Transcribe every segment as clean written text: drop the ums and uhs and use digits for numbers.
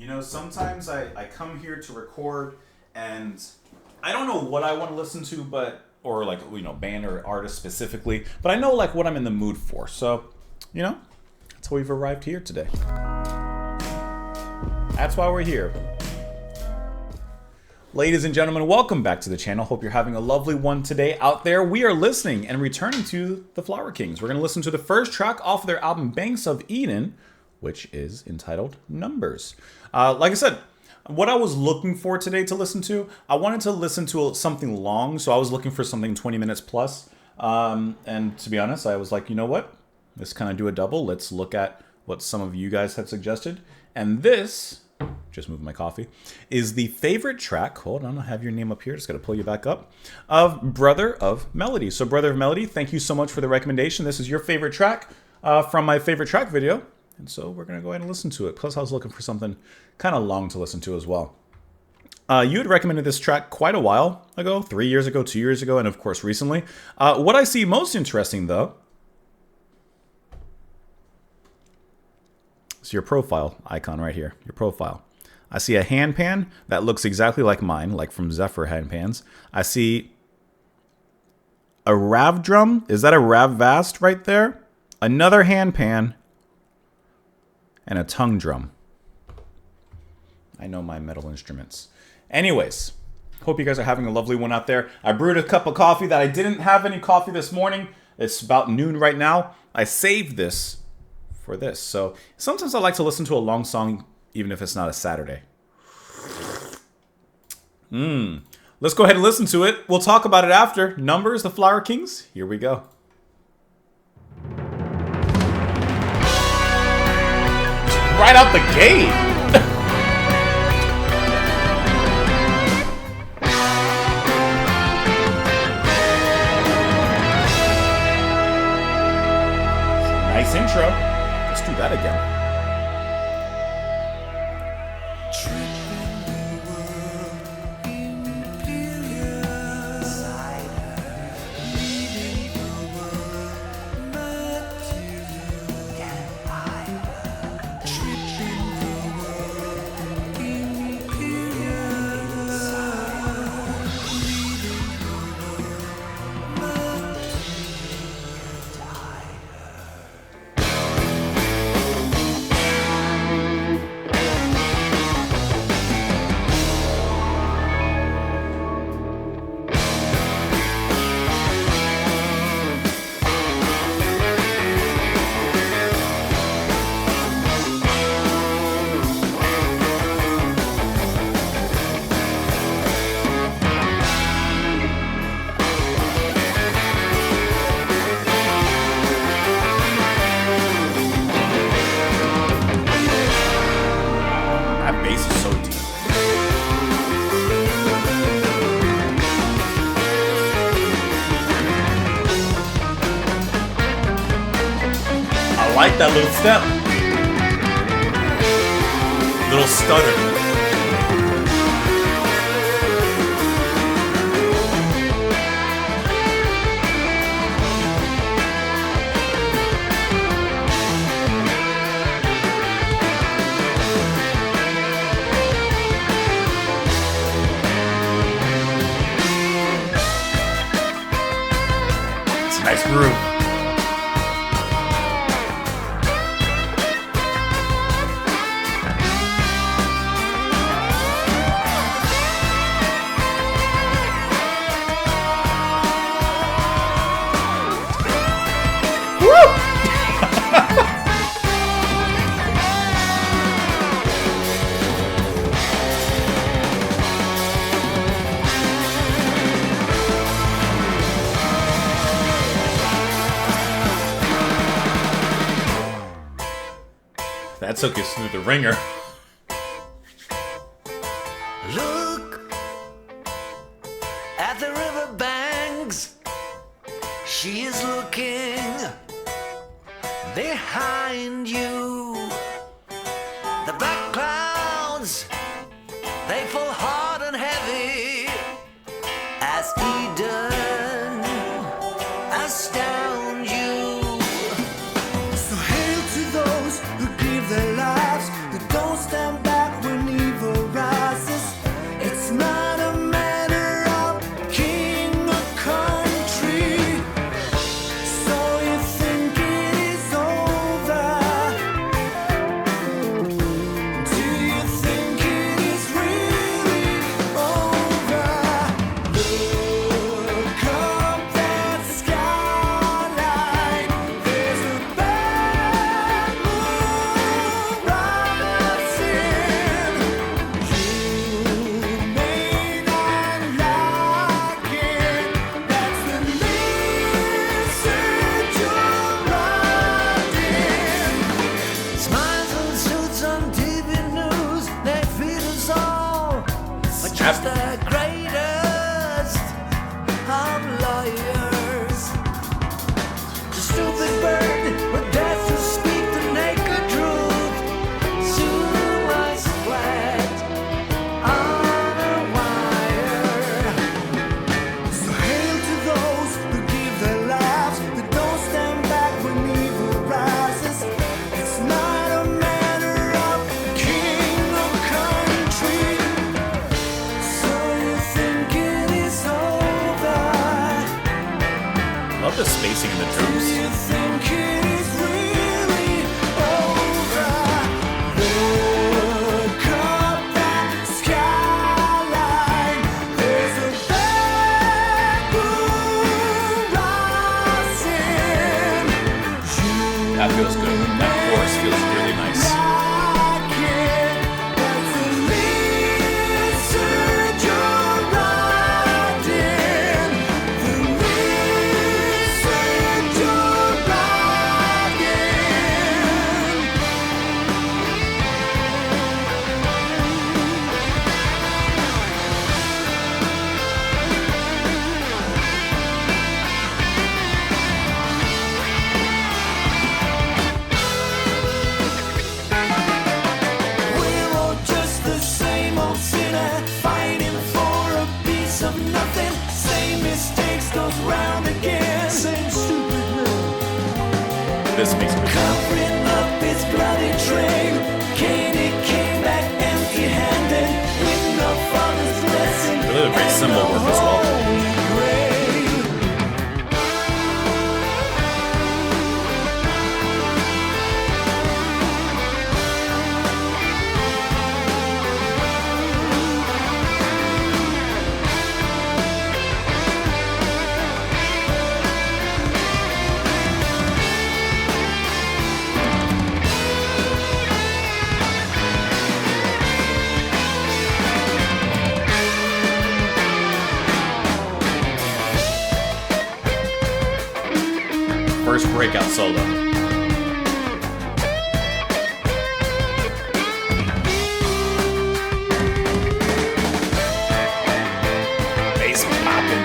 You know, sometimes I come here to record and I don't know what I want to listen to, or like, you know, band or artist specifically, but I know like what I'm in the mood for. So, you know, that's why we've arrived here today. That's why we're here. Ladies and gentlemen, welcome back to the channel. Hope you're having a lovely one today out there. We are listening and returning to the Flower Kings. We're going to listen to the first track off of their album Banks of Eden, which is entitled Numbers. Like I said, what I was looking for today to listen to, I wanted to listen to something long, so I was looking for something 20 minutes plus. And to be honest, I was like, you know what? Let's kind of do a double. Let's look at what some of you guys had suggested. And this, just moving my coffee, is the favorite track, hold on, I have your name up here, just got to pull you back up, of Brother of Melody. So Brother of Melody, thank you so much for the recommendation. This is your favorite track from my favorite track video. And so we're going to go ahead and listen to it. Plus I was looking for something kind of long to listen to as well. You had recommended this track quite a while ago, 3 years ago, 2 years ago, and of course recently. What I see most interesting though, is your profile icon right here, your profile. I see a hand pan that looks exactly like mine, like from Zephyr hand pans. I see a Rav drum. Is that a Rav Vast right there? Another hand pan. And a tongue drum. I know my metal instruments. Anyways, hope you guys are having a lovely one out there. I brewed a cup of coffee that I didn't have any coffee this morning. It's about noon right now. I saved this for this. So sometimes I like to listen to a long song, even if it's not a Saturday. Let's go ahead and listen to it. We'll talk about it after. Numbers, the Flower Kings. Here we go. Right out the gate. Nice intro. Let's do that again. I like that little step. Little stutter. It's a nice groove. That took us through the ringer. Look at the riverbanks. She is looking behind you. The black clouds, they fall hard and heavy as Eden astound you. So hail to those who give their lives, who don't stand back when She's the greatest of lawyers. The stupid bird who dares to speak the naked truth. Soon lies flat on a wire. So hail to those who give their lives, who don't stand back when evil rises. It's not a matter of king or country. So you think it is over? Love the spacing in the drums. You think it is really over? Look up that skyline. There's a bad moon rising. That feels good. That chorus feels really nice. Like it, that's the lizard you're riding. The lizard you're riding. We're all just the same old sinner, fighting for a piece of nothing. Same mistakes goes round again. Same stupid man. This makes me Covering up his bloody trail. Katie came back empty-handed with no father's blessing. really a great symbol work as well. First breakout solo. Bass popping.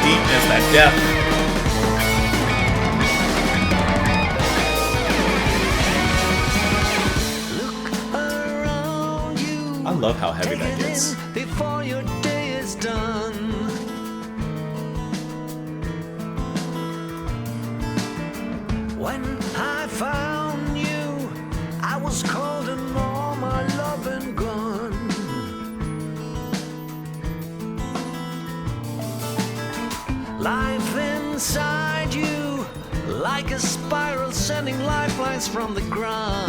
Deepness, that depth. Around you, I love how heavy that take it gets. in before your day is done. When I found you, I was cold and all my loving gone. Life inside you, like a spiral sending lifelines from the ground.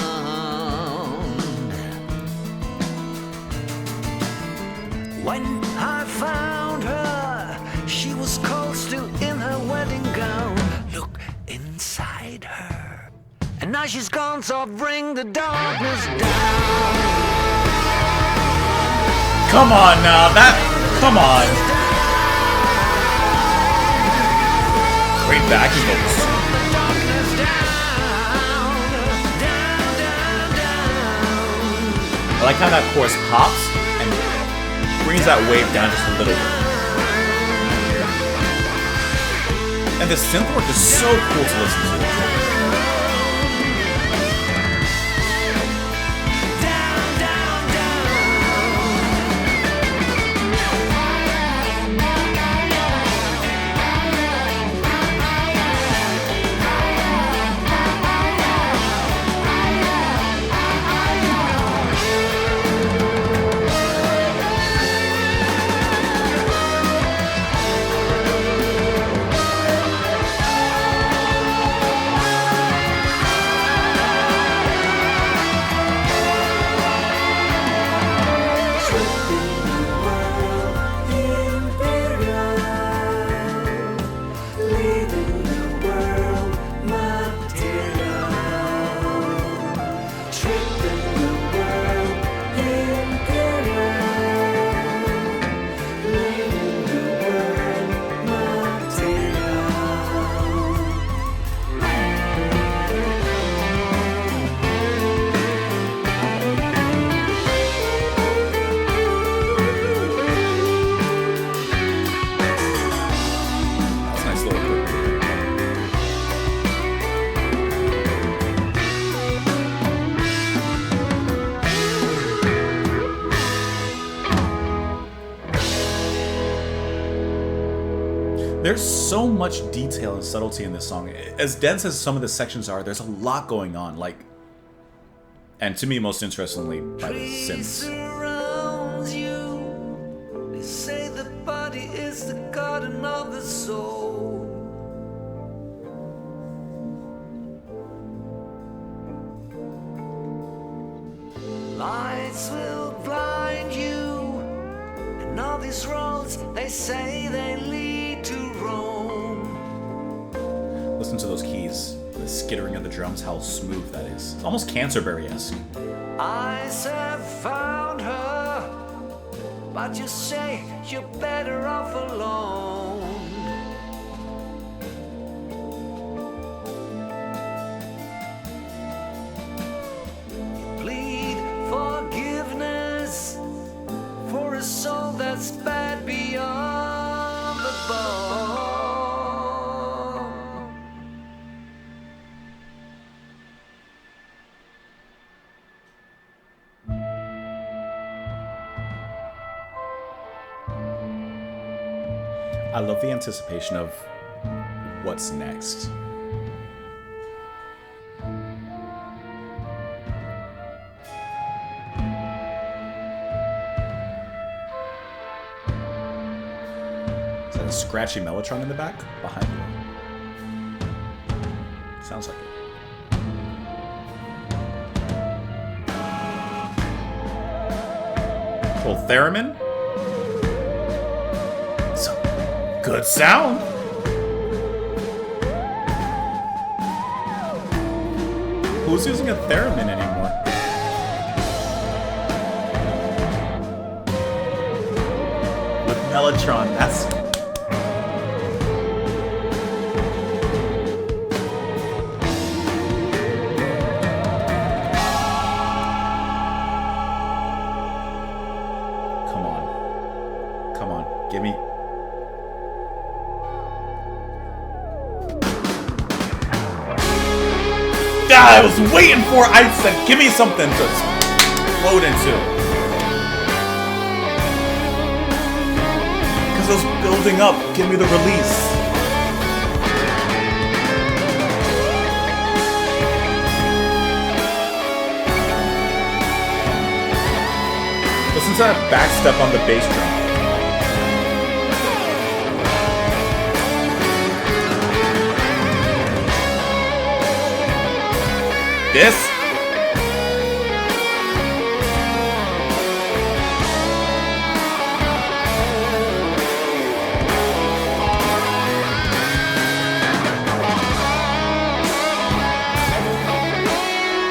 When I found her, she was cold still in her wedding gown. Look inside her, and now she's gone, so bring the darkness down. Come on now, come on. Great backing vocals. The darkness down, down, down, down. I like how that chorus pops and brings that wave down just a little bit. And the synth work is so cool to listen to. There's so much detail and subtlety in this song. As dense as some of the sections are, there's a lot going on. Like, and to me, most interestingly, by the synths. Surrounds you. They say the body is the garden of the soul. Lights will blind you, and all these roads they say they lead to Rome. Listen to those keys, the skittering of the drums, how smooth that is. It's almost Canterbury-esque. Eyes have found her, but you say you're better off alone. A soul that's bad beyond the bone. I love the anticipation of what's next. A scratchy mellotron in the back behind you. Sounds like it. Little theremin. It's a good sound. Who's using a theremin anymore? With mellotron, that's. Give me. I was waiting for. I said, give me something to float into. Because it was building up. Give me the release. Listen to that back step on the bass drum. This?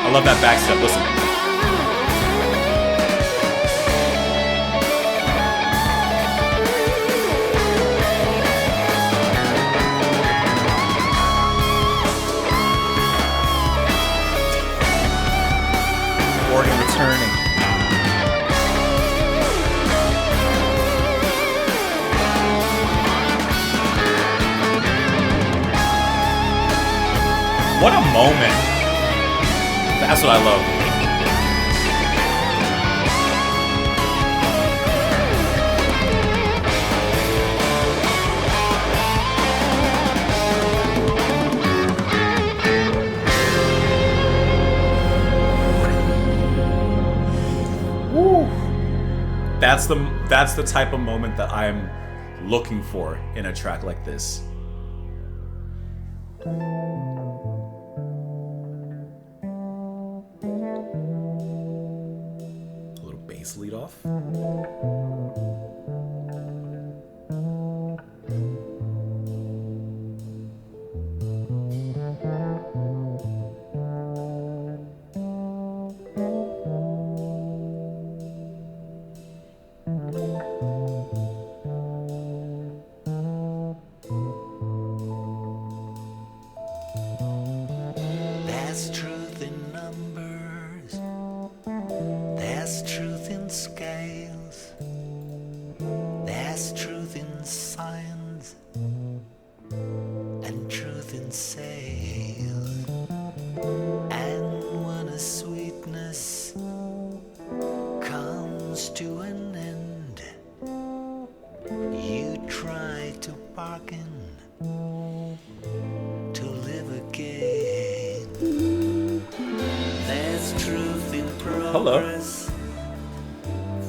I love that back step. Listen. Organ returning. What a moment. That's what I love. That's the type of moment that I'm looking for in a track like this. A little bass lead off. There's truth in numbers, there's truth in scales, there's truth in science, and truth in sales. And when a sweetness comes to an end, you try to bargain Hello.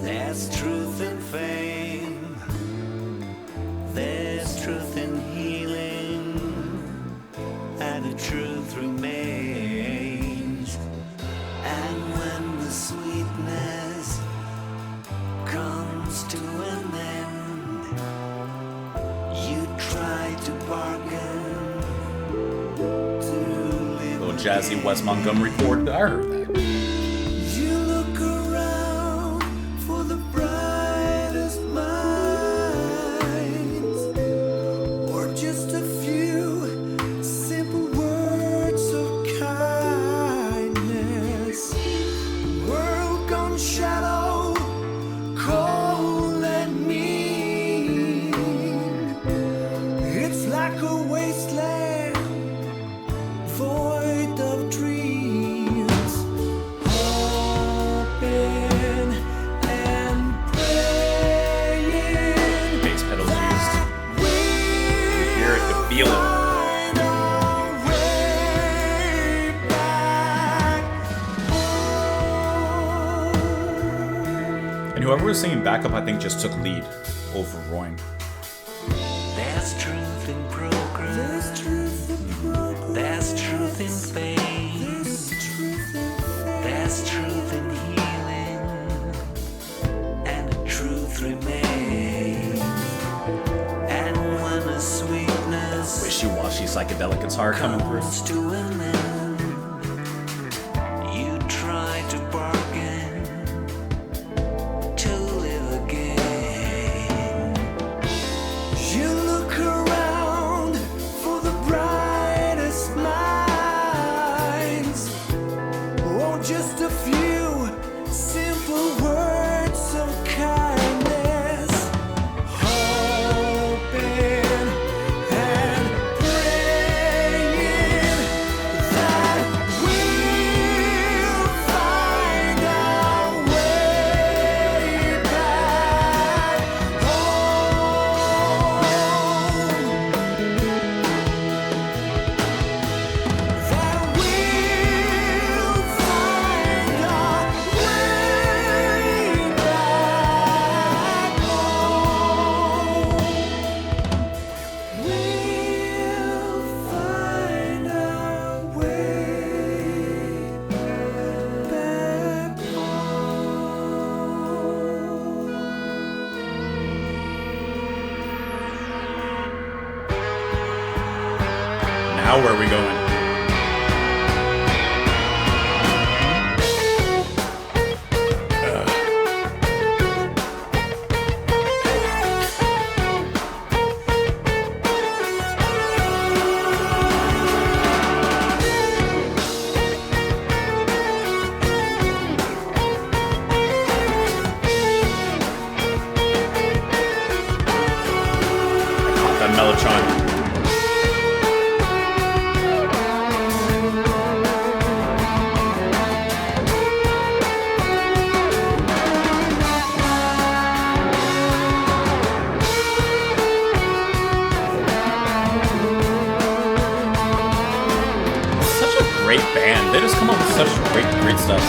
There's truth in fame. There's truth in healing. And the truth remains. And when the sweetness comes to an end, you try to bargain to live. Little jazzy Wes Montgomery chord. I heard that. You look around for the brightest minds, or just a few simple words of kindness. World gone shadow, cold and mean. It's like a wasteland, void of dreams. Hoping and praying Bass pedals used. we'll Hear it, you feel it. find our way back home. And whoever was singing backup, I think, just took lead over Roy. There's truth in progress. There's truth in progress. There's truth in faith. There's truth in faith. There's truth in healing. And the truth remains. And when the sweetness Wishy-washy psychedelic guitar coming through. comes to an end, you try to bargain to live again. You look around for the brightest minds, or just a few simple words of kindness. Hoping and praying that we'll find our way back home. That we'll find our way back home. We'll find our way back Now where are we going? Caught that Mellotron. Such a great band. They just come up with such great stuff.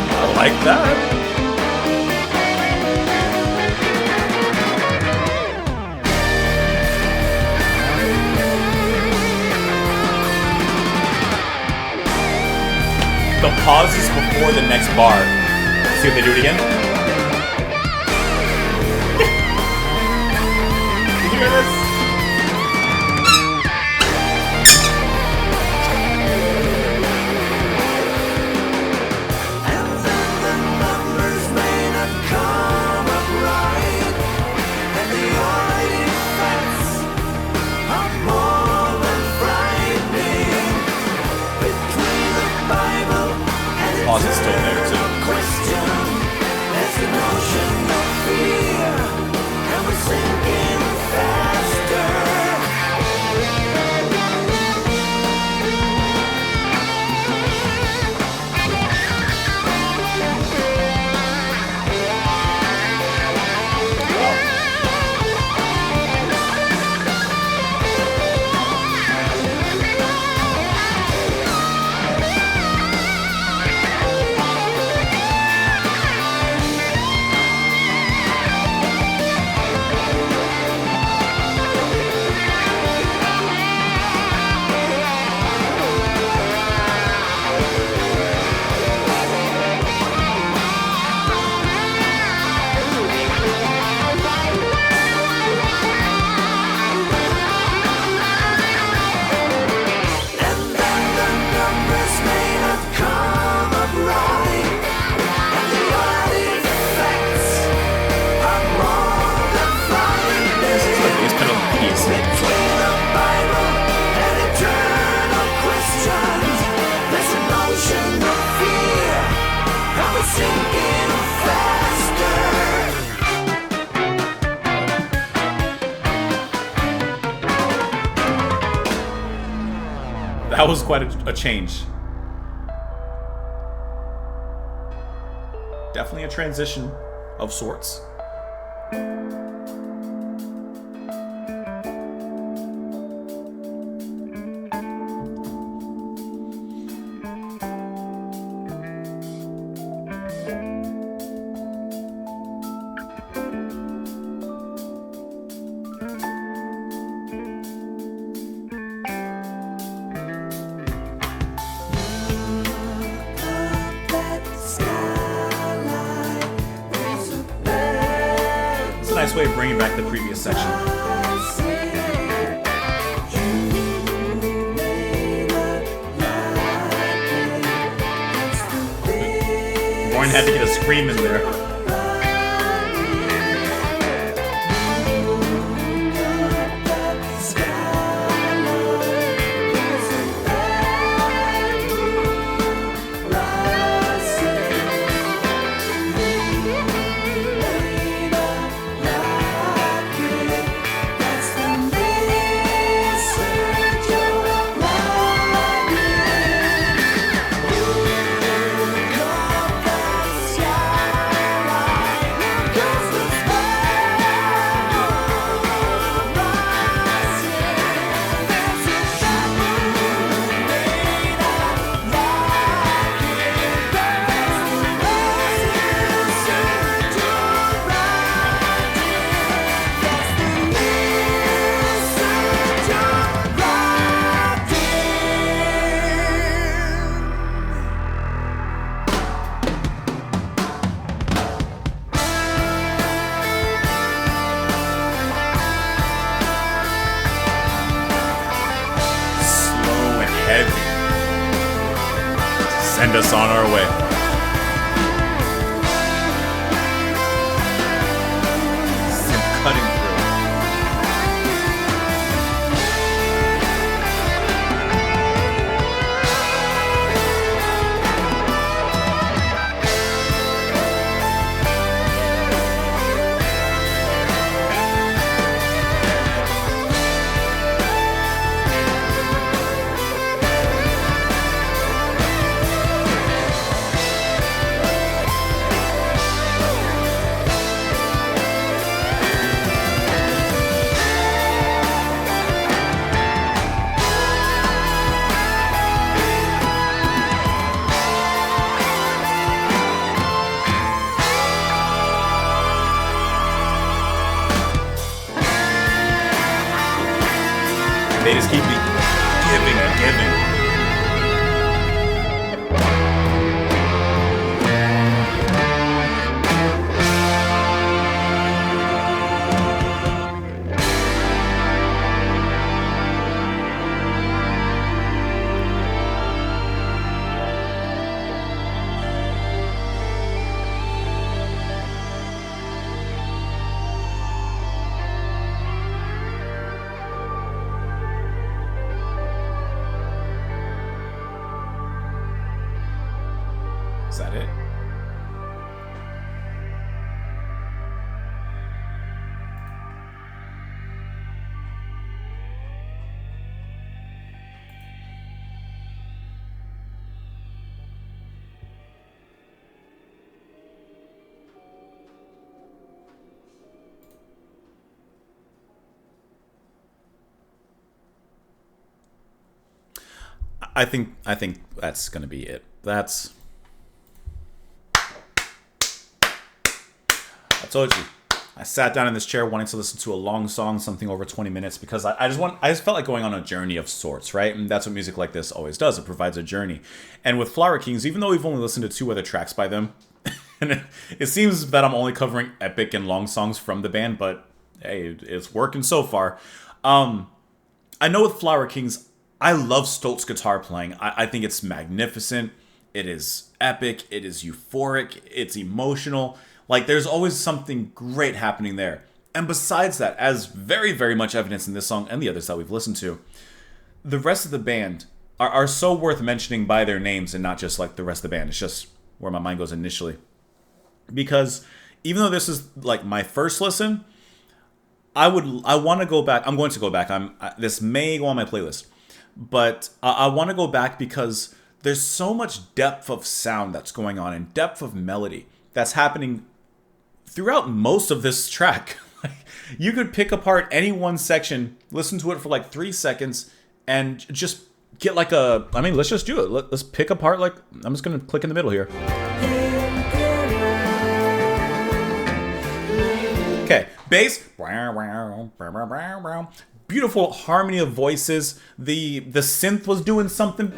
I like that. The pauses before the next bar. See if they do it again. Did you hear this? And then the numbers may not come up right, and the artifacts are more than frightening. Between the applause is still there too. Question. There's an ocean of fear, and we're sinking faster. That was quite a change. Definitely a transition of sorts. Nice way of bringing back the previous section. Warren had to get a scream in there. Send us on our way. Some cutting through. They just keep giving and giving. Is that it? I think that's gonna be it. I told you. I sat down in this chair wanting to listen to a long song, something over 20 minutes, because I just felt like going on a journey of sorts, right? And that's what music like this always does. It provides a journey. And with Flower Kings, even though we've only listened to 2 other tracks by them, and it seems that I'm only covering epic and long songs from the band, but hey, it's working so far. I know with Flower Kings, I love Stoltz's guitar playing. I think it's magnificent. It is epic. It is euphoric. It's emotional. Like, there's always something great happening there. And besides that, as very, very much evidence in this song and the others that we've listened to, the rest of the band are so worth mentioning by their names and not just like the rest of the band. It's just where my mind goes initially. Because even though this is like my first listen, I want to go back. I'm going to go back. This may go on my playlist. But I want to go back because there's so much depth of sound that's going on and depth of melody that's happening throughout most of this track. You could pick apart any one section, listen to it for like 3 seconds, and just get like let's just do it. Let's pick apart, like, I'm just going to click in the middle here. Okay, bass. Beautiful harmony of voices. The synth was doing something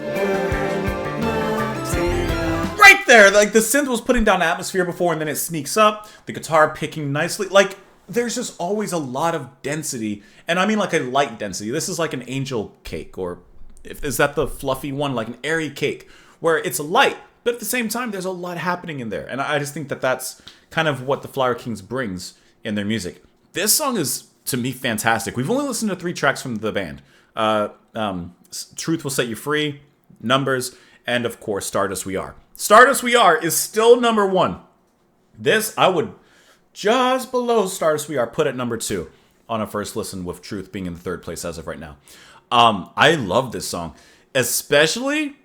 right there. Like, the synth was putting down atmosphere before, and then it sneaks up. The guitar picking nicely. Like, there's just always a lot of density, and I mean like a light density. This is like an angel cake, or is that the fluffy one, like an airy cake, where it's light, but at the same time there's a lot happening in there. And I just think that that's kind of what the Flower Kings brings in their music. This song is, to me, fantastic. We've only listened to 3 tracks from the band. Truth Will Set You Free, Numbers, and of course, Stardust We Are. Stardust We Are is still number 1. This, I would, just below Stardust We Are, put at number 2 on a first listen, with Truth being in the 3rd place as of right now. I love this song. Especially,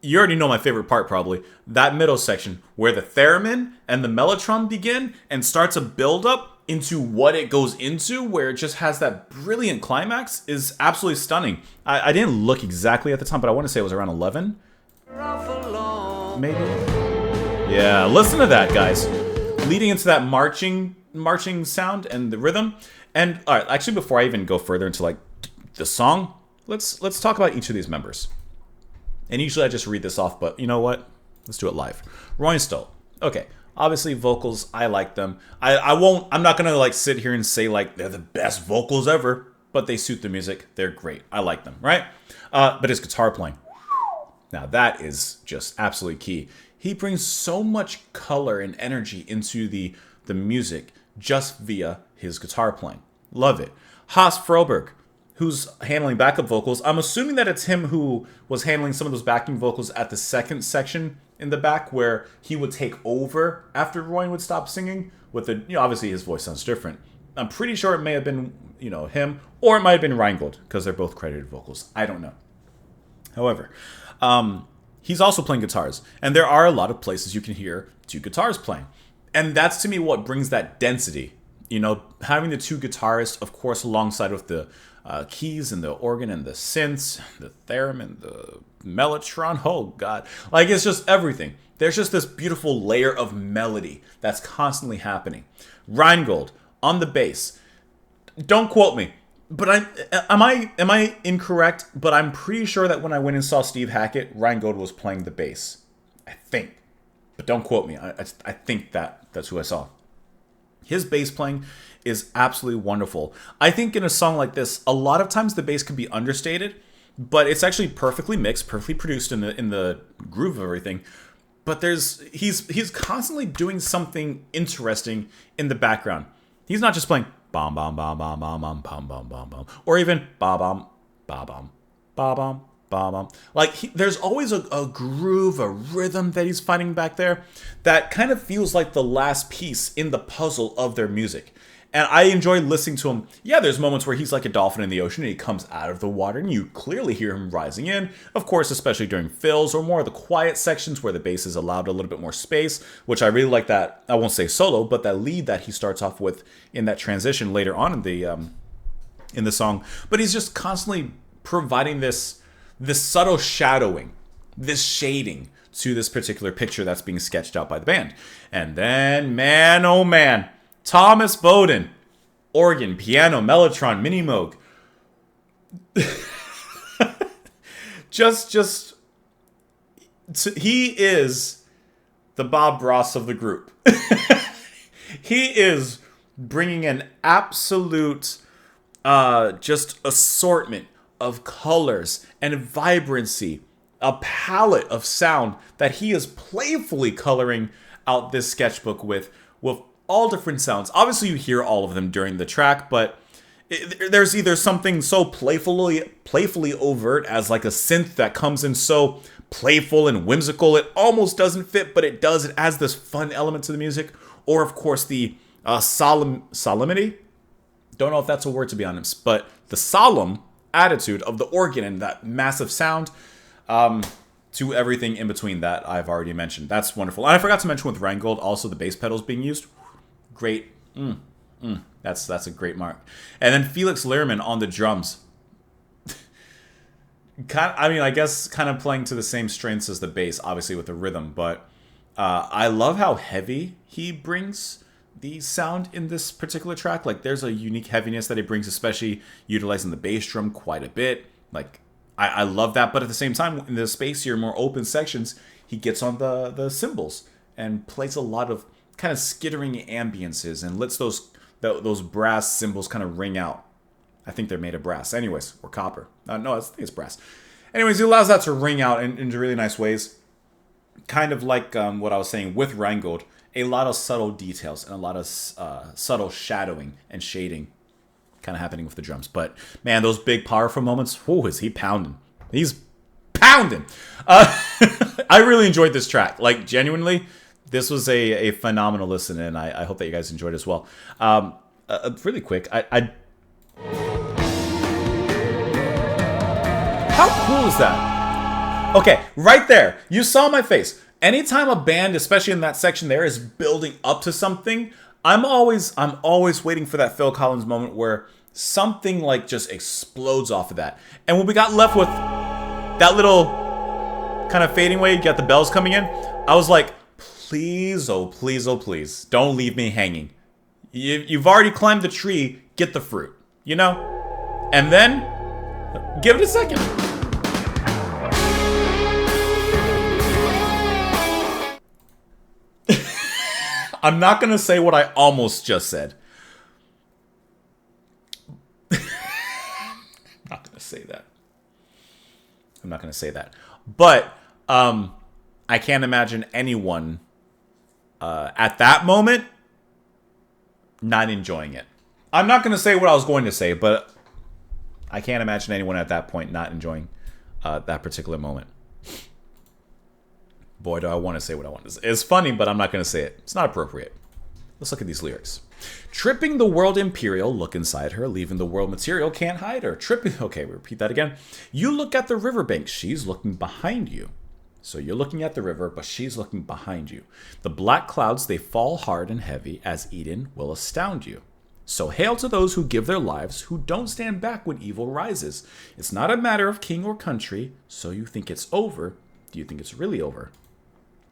you already know my favorite part probably, that middle section where the theremin and the mellotron begin and starts a build-up into what it goes into, where it just has that brilliant climax, is absolutely stunning. I didn't look exactly at the time, but I want to say it was around 11. Maybe. Yeah, listen to that, guys. Leading into that marching sound and the rhythm. And all right, actually, before I even go further into like the song, let's talk about each of these members. And usually I just read this off, but you know what? Let's do it live. Roy Stolt. Okay. Obviously, vocals, I like them. I'm not going to like sit here and say like they're the best vocals ever, but they suit the music. They're great. I like them, right? But his guitar playing, now that is just absolutely key. He brings so much color and energy into the music just via his guitar playing. Love it. Haas Froberg, who's handling backup vocals. I'm assuming that it's him who was handling some of those backing vocals at the second section in the back, where he would take over after Roy would stop singing. With the, obviously his voice sounds different. I'm pretty sure it may have been, him, or it might have been Reingold, because they're both credited vocals. I don't know. However, he's also playing guitars, and there are a lot of places you can hear 2 guitars playing. And that's, to me, what brings that density. Having the 2 guitarists, of course, alongside with the keys and the organ and the synths, the theremin, the mellotron. Oh, God. Like, it's just everything. There's just this beautiful layer of melody that's constantly happening. Reingold on the bass. Don't quote me, but am I incorrect? But I'm pretty sure that when I went and saw Steve Hackett, Reingold was playing the bass. I think. But don't quote me. I think that's who I saw. His bass playing is absolutely wonderful. I think in a song like this, a lot of times the bass can be understated, but it's actually perfectly mixed, perfectly produced in the groove of everything. But he's constantly doing something interesting in the background. He's not just playing bom bom bom bom bom bom bom bom bom bom, or even ba bom ba bom ba bom Bum. Like, there's always a groove, a rhythm that he's finding back there that kind of feels like the last piece in the puzzle of their music. And I enjoy listening to him. Yeah, there's moments where he's like a dolphin in the ocean and he comes out of the water and you clearly hear him rising in. Of course, especially during fills or more of the quiet sections where the bass is allowed a little bit more space, which I really like that, I won't say solo, but that lead that he starts off with in that transition later on in the song. But he's just constantly providing this subtle shadowing, this shading to this particular picture that's being sketched out by the band. And then, man, oh man, Thomas Bowden, organ, piano, mellotron, mini moog. He is the Bob Ross of the group. He is bringing an absolute just assortment of colors and vibrancy, a palette of sound that he is playfully coloring out this sketchbook with all different sounds. Obviously, you hear all of them during the track, but there's either something so playfully overt as like a synth that comes in so playful and whimsical, it almost doesn't fit, but it does. It adds this fun element to the music. Or, of course, the solemnity. Don't know if that's a word, to be honest, but the solemn attitude of the organ and that massive sound to everything in between that I've already mentioned. That's wonderful. And I forgot to mention with Rheingold, also the bass pedals being used. Great. That's a great mark. And then Felix Lehrman on the drums. I guess kind of playing to the same strengths as the bass, obviously with the rhythm, but I love how heavy he brings the sound in this particular track. Like, there's a unique heaviness that he brings, especially utilizing the bass drum quite a bit. Like, I love that, but at the same time, in the spacier, more open sections, he gets on the cymbals and plays a lot of kind of skittering ambiances and lets those brass cymbals kind of ring out. I think they're made of brass. Anyways, or copper. No, I think it's brass. Anyways, he allows that to ring out in really nice ways. Kind of like what I was saying with Rheingold. A lot of subtle details and a lot of subtle shadowing and shading kind of happening with the drums. But, man, those big, powerful moments, is he pounding. He's pounding. I really enjoyed this track. Like, genuinely, this was a phenomenal listen, and I hope that you guys enjoyed it as well. Really quick, how cool is that? Okay, right there. You saw my face. Anytime a band, especially in that section there, is building up to something, I'm always waiting for that Phil Collins moment where something like just explodes off of that. And when we got left with that little kind of fading away, you got the bells coming in, I was like, please, oh please, oh please, don't leave me hanging. You've already climbed the tree, get the fruit, you know? And then, give it a second. I'm not going to say what I almost just said. I'm not going to say that. But I can't imagine anyone at that moment not enjoying it. I'm not going to say what I was going to say, but I can't imagine anyone at that point not enjoying that particular moment. Boy, do I want to say what I want to say. It's funny, but I'm not going to say it. It's not appropriate. Let's look at these lyrics. Tripping the world imperial, look inside her, leaving the world material, can't hide her. Tripping, okay, repeat that again. You look at the riverbank, she's looking behind you. So you're looking at the river, but she's looking behind you. The black clouds, they fall hard and heavy, as Eden will astound you. So hail to those who give their lives, who don't stand back when evil rises. It's not a matter of king or country, so you think it's over. Do you think it's really over?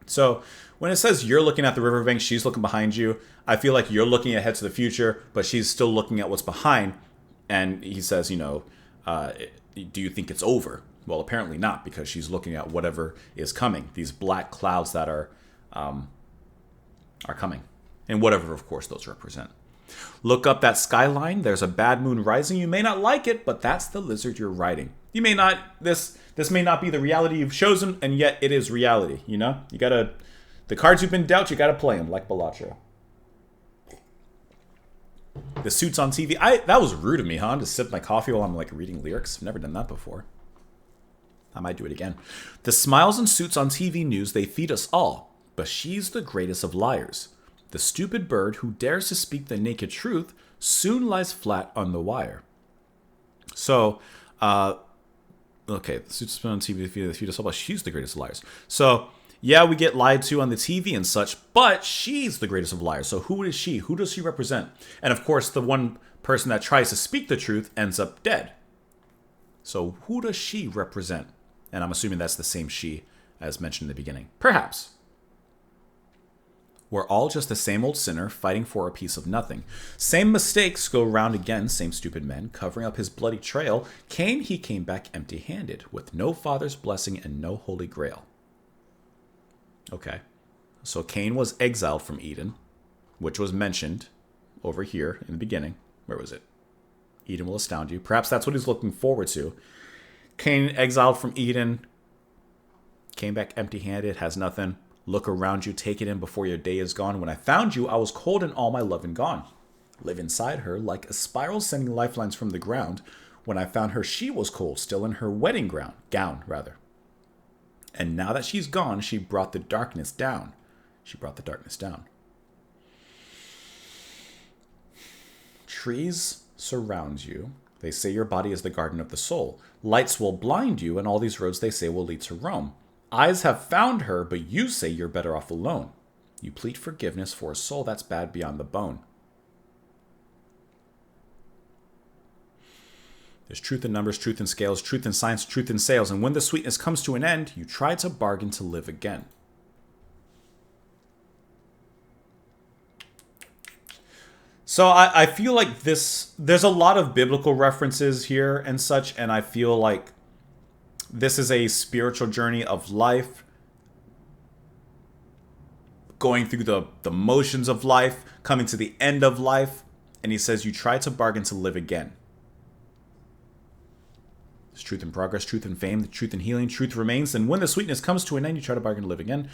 So when it says you're looking at the riverbank, she's looking behind you, I feel like you're looking ahead to the future, but she's still looking at what's behind. And he says, do you think it's over? Well, apparently not, because she's looking at whatever is coming. These black clouds that are coming. And whatever, of course, those represent. Look up that skyline. There's a bad moon rising. You may not like it, but that's the lizard you're riding. You may not, this may not be the reality you've chosen, and yet it is reality, you know? You gotta, the cards you've been dealt, you gotta play them, like Bellaccio. The suits on TV. That was rude of me, huh? To sip my coffee while I'm, like, reading lyrics. I've never done that before. I might do it again. The smiles and suits on TV news, they feed us all. But she's the greatest of liars. The stupid bird who dares to speak the naked truth soon lies flat on the wire. So, okay, the suits on TV, they feed us all, but she's the greatest of liars. So, yeah, we get lied to on the TV and such, but she's the greatest of liars. So who is she? Who does she represent? And of course, the one person that tries to speak the truth ends up dead. So who does she represent? And I'm assuming that's the same she as mentioned in the beginning. Perhaps. We're all just the same old sinner fighting for a piece of nothing. Same mistakes go round again, same stupid men covering up his bloody trail. Cain, he came back empty-handed, with no father's blessing and no holy grail. Okay, so Cain was exiled from Eden, which was mentioned over here in the beginning. Where was it? Eden will astound you. Perhaps that's what he's looking forward to. Cain exiled from Eden, came back empty-handed, has nothing. Look around you, take it in before your day is gone. When I found you, I was cold and all my love and gone. Live inside her like a spiral sending lifelines from the ground. When I found her, she was cold, still in her wedding gown. And now that she's gone, she brought the darkness down. She brought the darkness down. Trees surround you. They say your body is the garden of the soul. Lights will blind you, and all these roads they say will lead to Rome. Eyes have found her, but you say you're better off alone. You plead forgiveness for a soul that's bad beyond the bone. There's truth in numbers, truth in scales, truth in science, truth in sales. And when the sweetness comes to an end, you try to bargain to live again. So I feel like there's a lot of biblical references here and such, and I feel like this is a spiritual journey of life, going through the motions of life, coming to the end of life, and he says you try to bargain to live again. There's truth in progress, truth in fame, the truth in healing, truth remains. And when the sweetness comes to an end, you try to bargain to live again.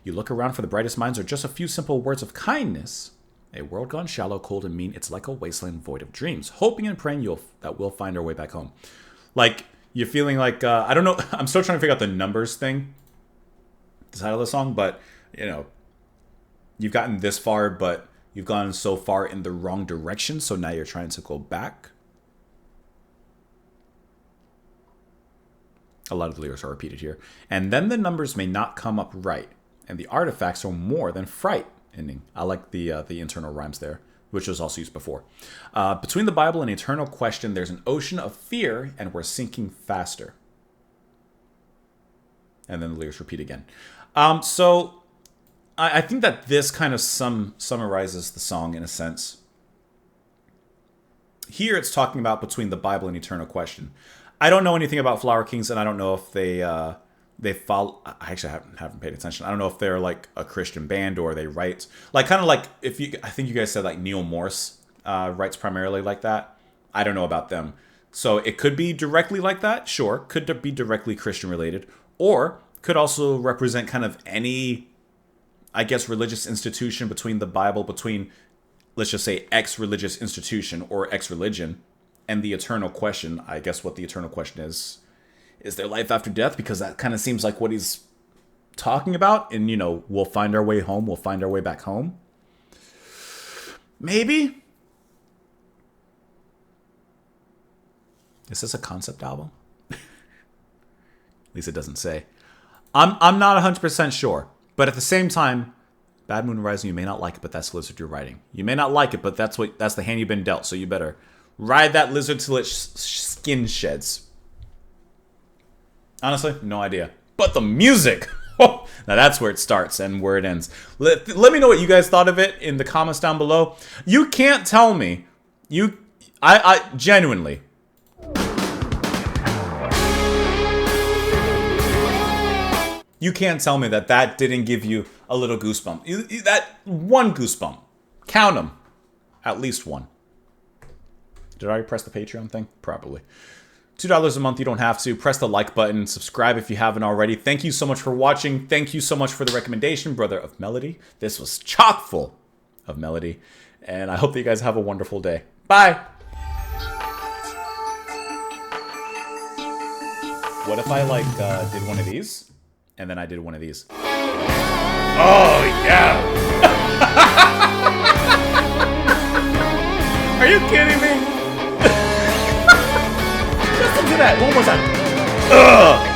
You look around for the brightest minds or just a few simple words of kindness. A world gone shallow, cold, and mean. It's like a wasteland void of dreams. Hoping and praying that we'll find our way back home. Like, you're feeling like, I don't know. I'm still trying to figure out the numbers thing. The title of the song. But, you know, you've gotten this far, but you've gone so far in the wrong direction. So now you're trying to go back. A lot of the lyrics are repeated here. And then the numbers may not come up right. And the artifacts are more than fright. Ending. I like the internal rhymes there, which was also used before. Between the Bible and eternal question, there's an ocean of fear, and we're sinking faster. And then the lyrics repeat again. So I think that this kind of summarizes the song in a sense. Here it's talking about between the Bible and eternal question. I don't know anything about Flower Kings, and I don't know if they follow. I actually haven't paid attention. I don't know if they're like a Christian band or they write like kind of like I think you guys said like Neil Morse writes primarily like that. I don't know about them, so it could be directly like that. Sure, could be directly Christian related, or could also represent kind of any, I guess, religious institution between the Bible, between let's just say X religious institution or X religion. And the eternal question, I guess what the eternal question is there life after death? Because that kind of seems like what he's talking about. And, you know, we'll find our way home. We'll find our way back home. Maybe. Is this a concept album? At least it doesn't say. I'm not 100% sure. But at the same time, Bad Moon Rising, you may not like it, but that's the lizard you're riding. You may not like it, but that's the hand you've been dealt. So you better ride that lizard till its skin sheds. Honestly, no idea. But the music! Now that's where it starts and where it ends. Let me know what you guys thought of it in the comments down below. You can't tell me. I genuinely. You can't tell me that didn't give you a little goosebump. That one goosebump. Count them. At least one. Did I already press the Patreon thing? Probably. $2 a month, you don't have to. Press the like button. Subscribe if you haven't already. Thank you so much for watching. Thank you so much for the recommendation, Brother of Melody. This was chock full of melody. And I hope that you guys have a wonderful day. Bye! What if I like did one of these, and then I did one of these? Oh yeah! Are you kidding me? Listen to that one more time. Ugh!